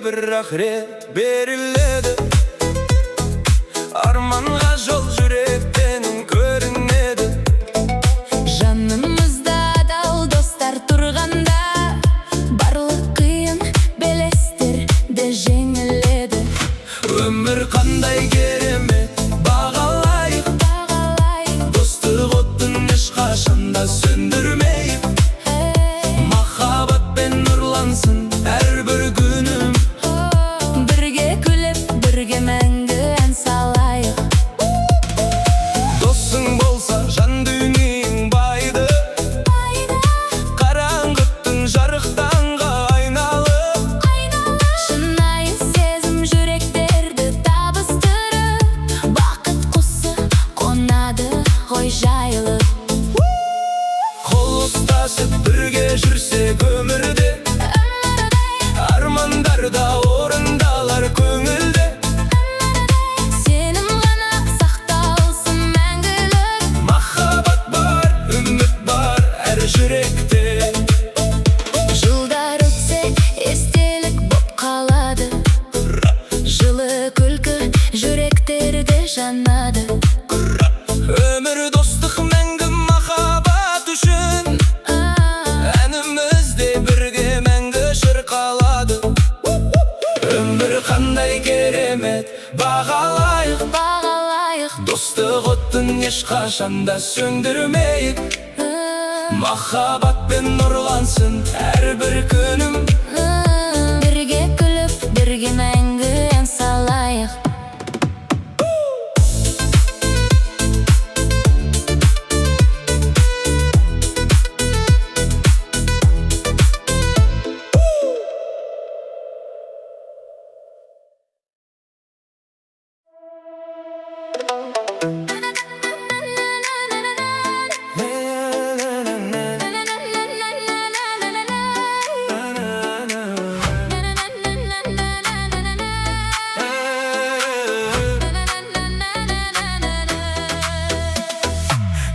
bir ahret beriledi. Armanға жол жүректен көрінеді. Жанымызда адал достар тұрғанда, барлық қиын белестер де жеңіледі. Өмір қандай керемет, бағалайық. Достық оттың ешқашанда сөндірмейік. Махаббатпен нұрлансын әрбір күнім. Бірге күліп, бірге мәңгі ән салайық. Досың болса жан дүниең байды, қараңғыттың жарықтанға айналып. Шынайы сезім жүректерді табыстырып, бақыт құсы қонады ғой жайылып. Қол ұстасып бірге жүрсек өмірде, армандар да орындалар көңілде. Сенім ғана сақталсын мәңгілік. Махаббат бар, үміт бар әр жүректе. Жылдар өтсе естелік боп қалады, жылы күлкі жүректерде жанады. Өмір достық мәңгі махаббат үшін, әнімізде бірге мәңгі шырқалады. Өмір қандай керемет, бағалайық. Достық оттың ешқашанда сөндірмейік. Махаббатпен нұрлансын әрбір күнім. Бірге күліп, бірге мәңгі ән салайық.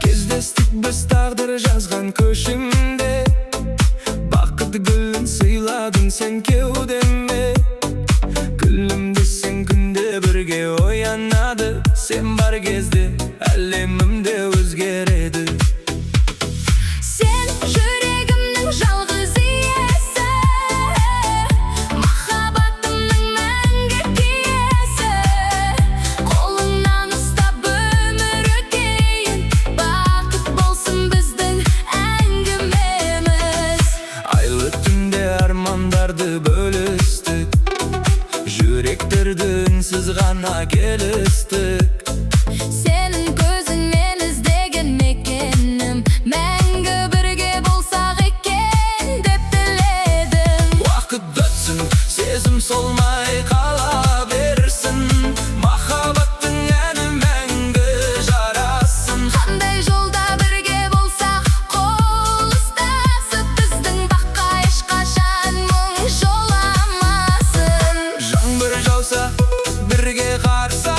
Кездестік біз тағдыр жазған көшіңде, бақыт гүлін сыйладың сен кеудеме. Күлімдесең күнде бірге оянады, сен бар кезде әлемімде өзгереді. Сен жүрегімнің жалғыз иесі, махаббатымның мәңгі киесі. Қолыңнан ұстап өмір өтейін, бақыт болсын біздің әңгімеміз. Айлы түнде армандарды бөлістік, жүректерді үнсіз ғана келістік. Сенің көзіңнен іздеген мекенім, мәңгі бірге болсақ екен деп тіледім. Уақыт өтсін, сезім солмай қала берсін, махаббаттың әні мәңгі жарасын. Қандай жолда бірге болсақ, қол ұстасып, біздің баққа ешқашан мұң жоламасын. Жаңбыр жауса бірге қарсы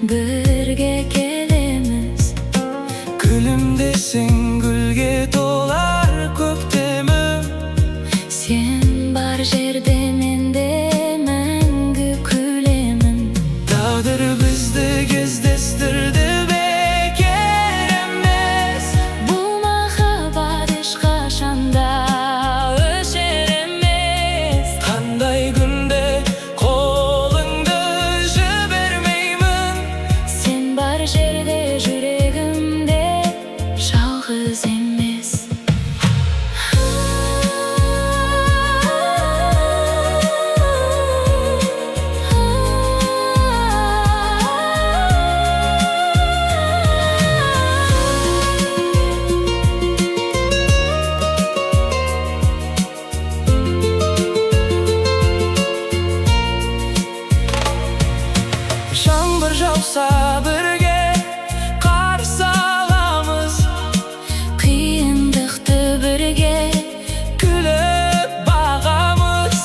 birge kelemiz. Gülümdesin gülge dolar köktemim. Sen bar jerde mende mängü külemin. Tağdır bizdi gezdestirdi beker emez. Bu mahabat eşkaşanda öşer emez. Kanday günde kolundu jübermeymin. Sen bar jerde yüregimde жалғыз emez. Жаңбыр жауса бірге қарсы аламыз. Қиындықты бірге Күліп бағамыз.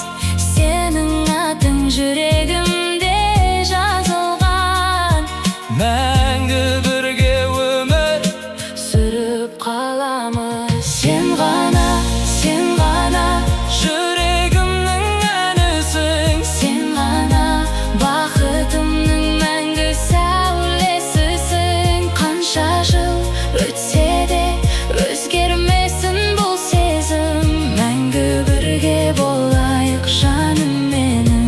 сенің атың жүрегімде жазылған. Мәңгі бірге өмір Сүріп қаламыз. Сен ғана жүрегімнің әнісің. сен ғана бақытымның мәңгі сәулесісің. Қанша жыл өтсе де өзгермесін бұл сезім. Мәңгі бірге болайық жаным менің.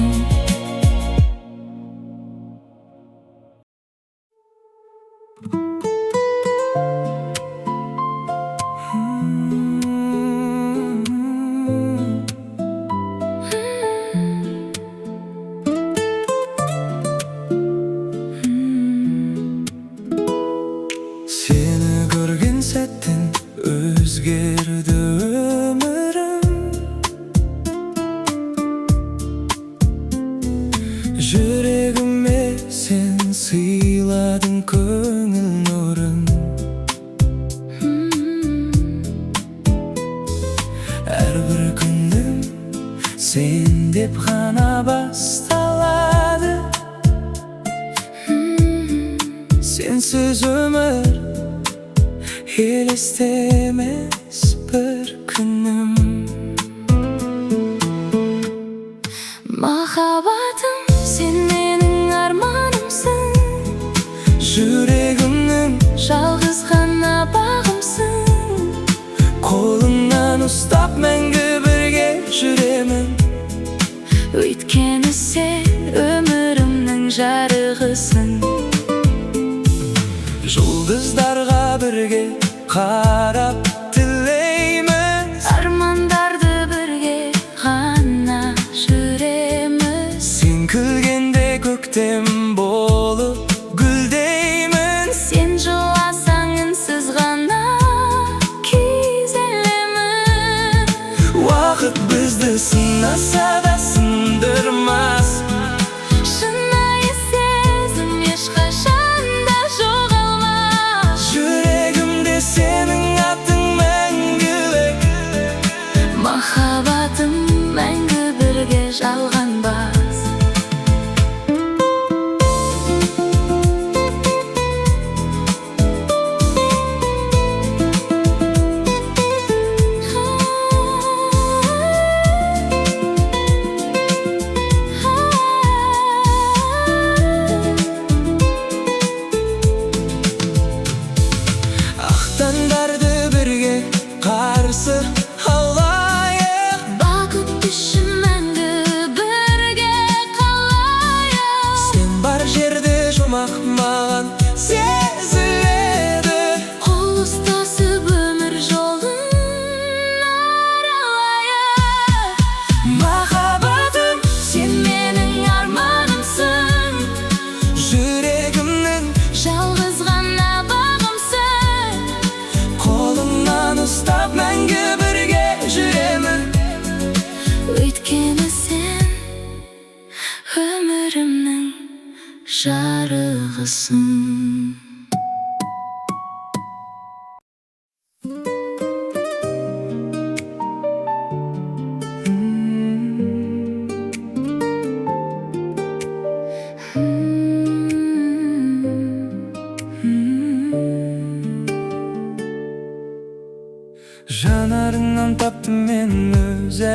Seni görген сәттен өзгерді өмірім. Жүрегіме сен сыйладың көңіл нұрын. Әрбір күнім сен деп ғана басталады. Sensiz ömür елестемес бір күнім. Махаббатым, сен менің арманымсың. Жүрегімнің Жалғыз ғана бағымсың. қолыңнан ұстап мәңгі бірге жүремін. Өйткені сен өмірімнің жарығысың. Жұлдыздарға бірге қарап тілейміз. Армандарды бірге ғана жүреміз. Сен күлгенде көктем болып гүлдеймін. Сен жыласаң үнсіз ғана күйзелемін. Уақыт бізді сынаса да сындырмас. Шынайы сезім ешқашан да жоғалмас. Жүрегімде сенің атың мәңгілік. Махаббатым мәңгі бірге жалғанбас. Ақтандарды бірге қарсы алайық. Бақыт үшін мәңгі бірге қалайық. Сен бар жерде жұмақ маған сезіледі. Қол ұстасып өмір жолын аралайық. Махаббатым, Сен менің арманымсың. жүрегімнің Жалғыз ғана бағымсың. қолыңнан ұстап мәңгі бірге жүремін. Өйткені сен өмірімнің жарығысың.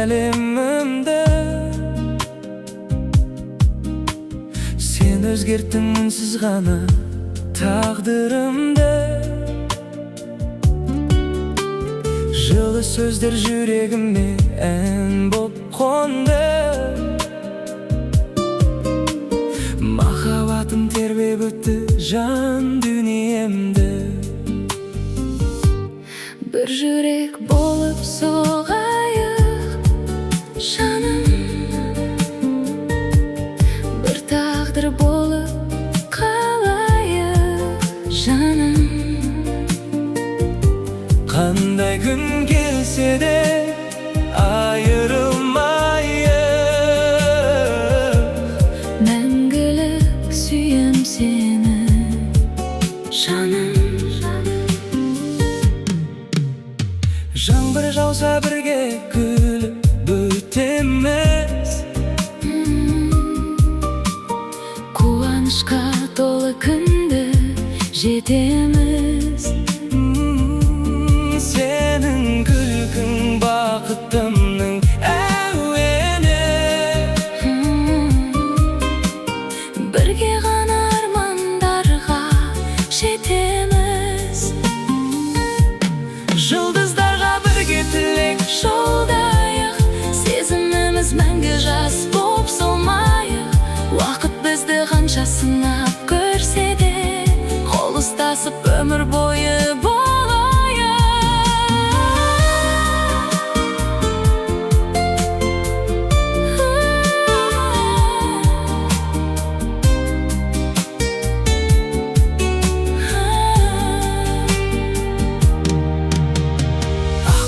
elimimde. Sen özgerttin ünsüz gana taqdırımda. Жылы сөздер жүрегіме ән боп қонды. Махаббатым тербеп өтті жан дүниемді. Bir жүрек болып соғайық, жаным. Bir тағдыр болып қалайық, жаным. Қандай күн келсе де айырылмайық. Мәңгілік сүйем сені, жаным. Жаңбыр жауса бірге күліп өтеміз. Қуанышқа толы күнді жетеміз. Сенің күлкің бақытымның әуені. Бірге ғана армандарға жетеміз. Жұлдыздарға бірге тілек Жолдайық, сезіміміз мәңгі жас боп солмайық. Уақыт бізді қанша сынап көрсе де, қол ұстасып өмір бойы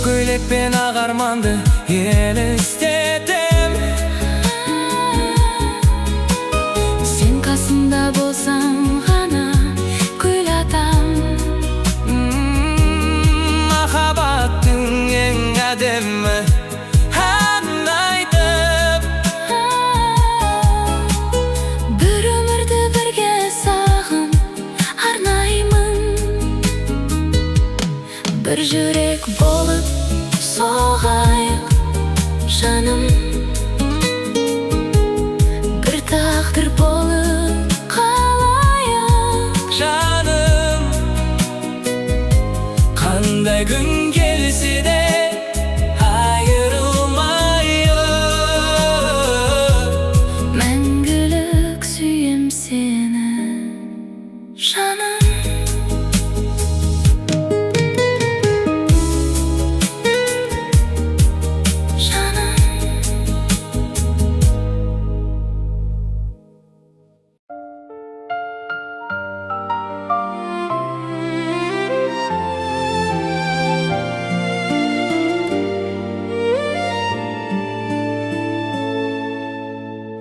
көйлекпен ақ арманды елестетем. Сен қасымда болсаң ғана гүл атам. Махаббаттың ең әдемі әнін айтып, бір өмірді бірге саған арнаймын. Bir жүрек болып соғайық, жаным. Bir тағдыр болып қалайық, жаным. Қандай күн келсе де айырылмайық. мәңгілік сүйем сені, жаным.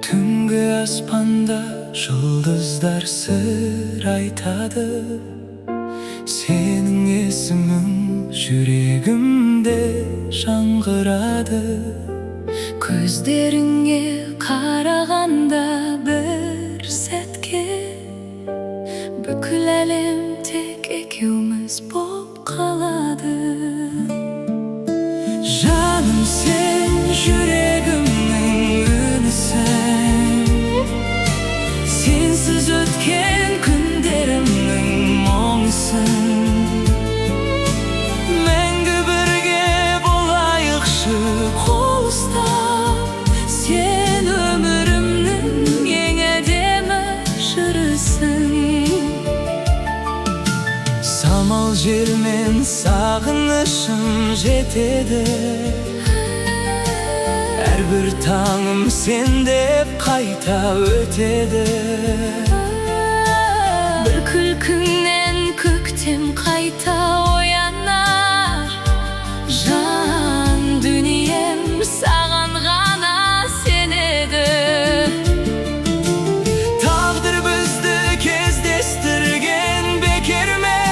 Түнгі аспанда жұлдыздар сыр айтады. Сенің есімің жүрегімде жаңғырады. Көздеріңе қарағанда бір сәтке, бүкіл әлем тек екеуміз боп қалады. Жаным, сен жүрегімнің үнісің. Сенсіз өткен күндерімнің мұңысың. Мәңгі бірге болайықшы қол ұстап. Сен өмірімнің ең әдемі жырысың. Самал желмен сағынышым жетеді. Әрбір таңым сен деп қайта өтеді. Bir күлкіңнен көктем қайта оянар. Жан дүнием саған ғана сенеді. Тағдыр бізді кездестірген бекер ме?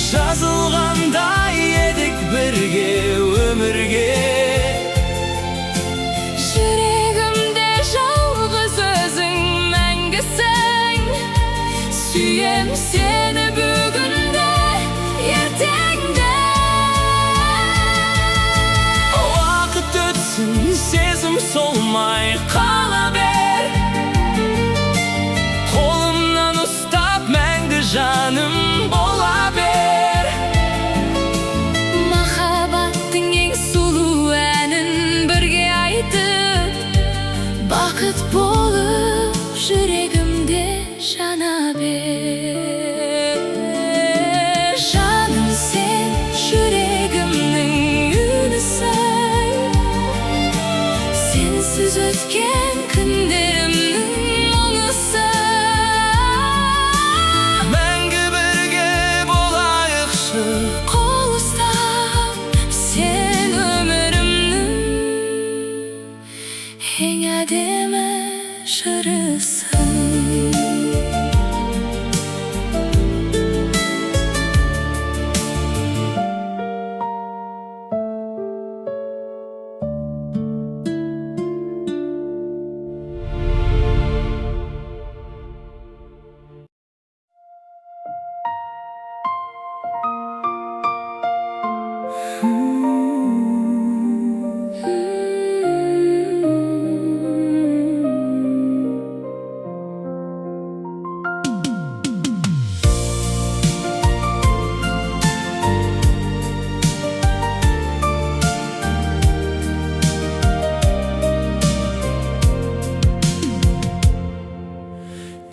Жазылғандай едік бірге өмірге. Жүрегімде жалғыз өзің мәңгісің. Сүйем сені бүгінде, ертеңде. jana ber. Canım sen yüreğimnin yünüsen, sensiz ötken günlerimnin onusan. Мәңгі бірге болайықшы, Kol ustam sen ömrümnün en ademe şarısın.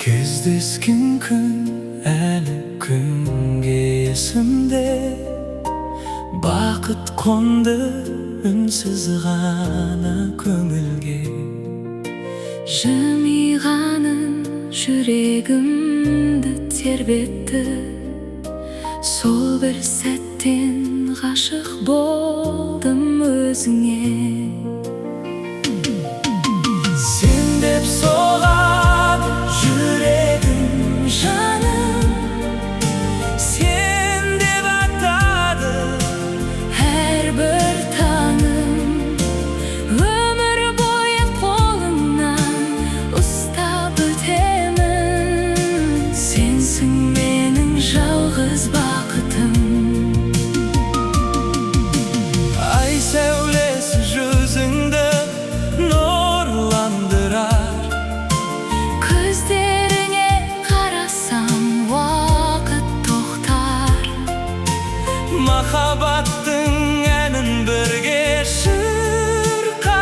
Кездескен күн әлі күнге есімде. Бақыт қонды үнсіз ғана көңілге. Жымиғаның жүрегімді тербетті. Сол бір сәттен ғашық болдым өзіңе. Сен деп соғады жүрегім жаным, сен деп атады Әрбір таңым өмір бойы қолымнан ұстап өтемін. Сенсің менің жалғыз бақытым. Ай сәулесі жүзіңді нұрландырар. Көздеріңе қарасам уақыт тоқтар. Махаббаттың әнін бірге шырқайық.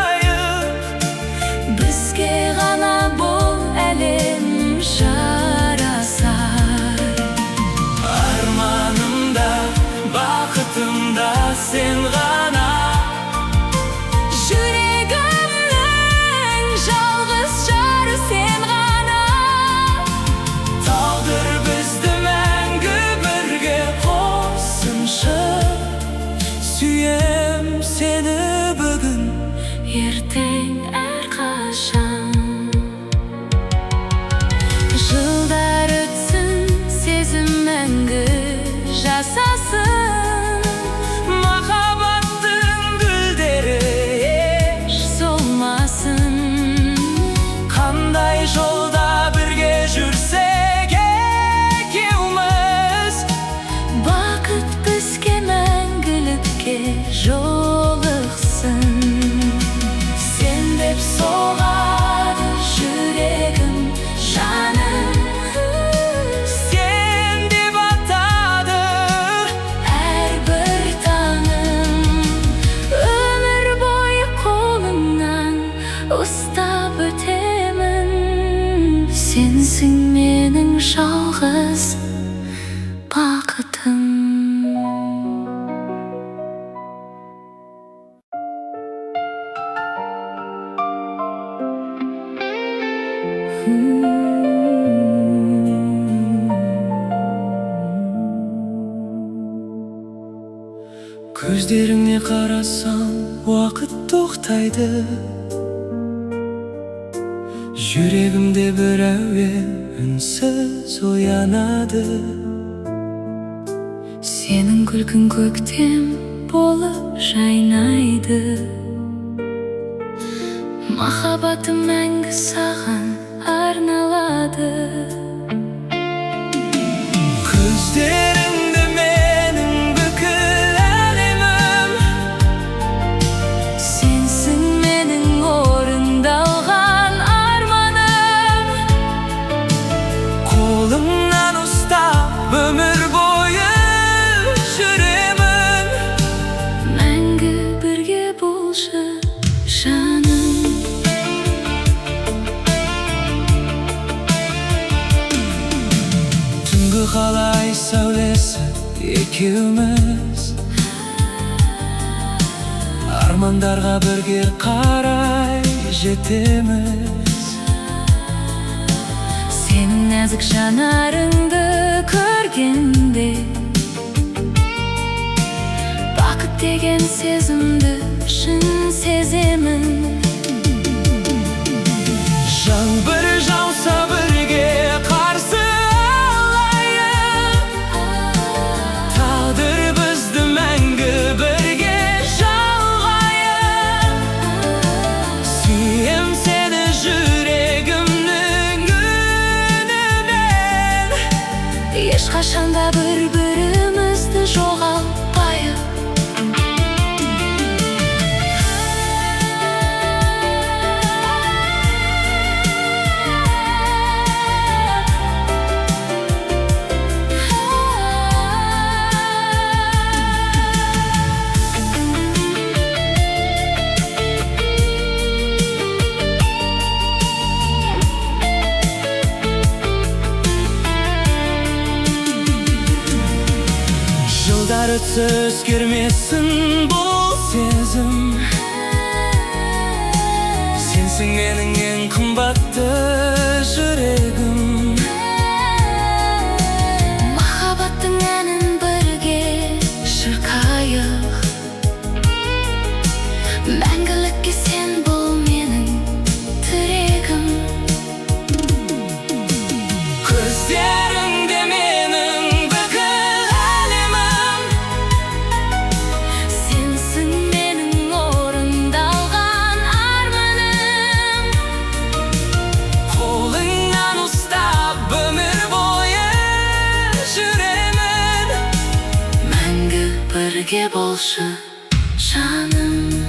Бізге ғана бұл әлем жарасар. Арманымда, бақытымда сен ғана. Жүрегімнің жалғыз жары сен ғана. Тағдыр бізді мәңгі бірге қосыншы. Сүйем сені бүгін, Ертең әрқашан. Жылдар өтсін, сезім мәңгі жасасын. махаббаттың гүлдері Еш солмасын. қандай жолда бірге жүрсек екеуміз. Бақыт бізге мәңгілікке жолықсын. Сен деп соғады жүрегім жаным, Сен деп атады әрбір таңым өмір бойы қолымнан ұстап өтемін. Сенсің менің жалғыз бақытым. Көздеріңе қарасам уақыт тоқтайды. Жүрегімде бір әуен үнсіз оянады. Сенің күлкің көктем болып жайнайды. Махаббатым мәңгі саған арналады. Көздеріңді менің бүкіл әлемім. Сенсің менің орындалған арманым. Қолыңнан ұстап өмір бойы жүремін. Мәңгі бірге болшы жаным. ikimiz armandarga birge qaray jetemiz. Senin nazik janarыңды көргенде бақыт деген сезімді шын сеземін. Жаңбыр жауса бірге қарсы алайық, тағдыр бізді мәңгі бірге жалғайық. Сүйем сені жүрегімнің үнінен, Ешқашанда бір-бірімізді жоғалтпайық. жылдар өтсе өзгермесін бұл сезім. Сенсің менің ең қымбатты жүрегім. Махаббаттың әнін бірге шырқайық. Мәңгілікке сен бол менің тірегім. Көздеріңде менің бүкіл әлемім. Сенсің менің орындалған арманым. Қолыңнан ұстап өмір бойы жүремін. Мәңгі бірге болшы жаным.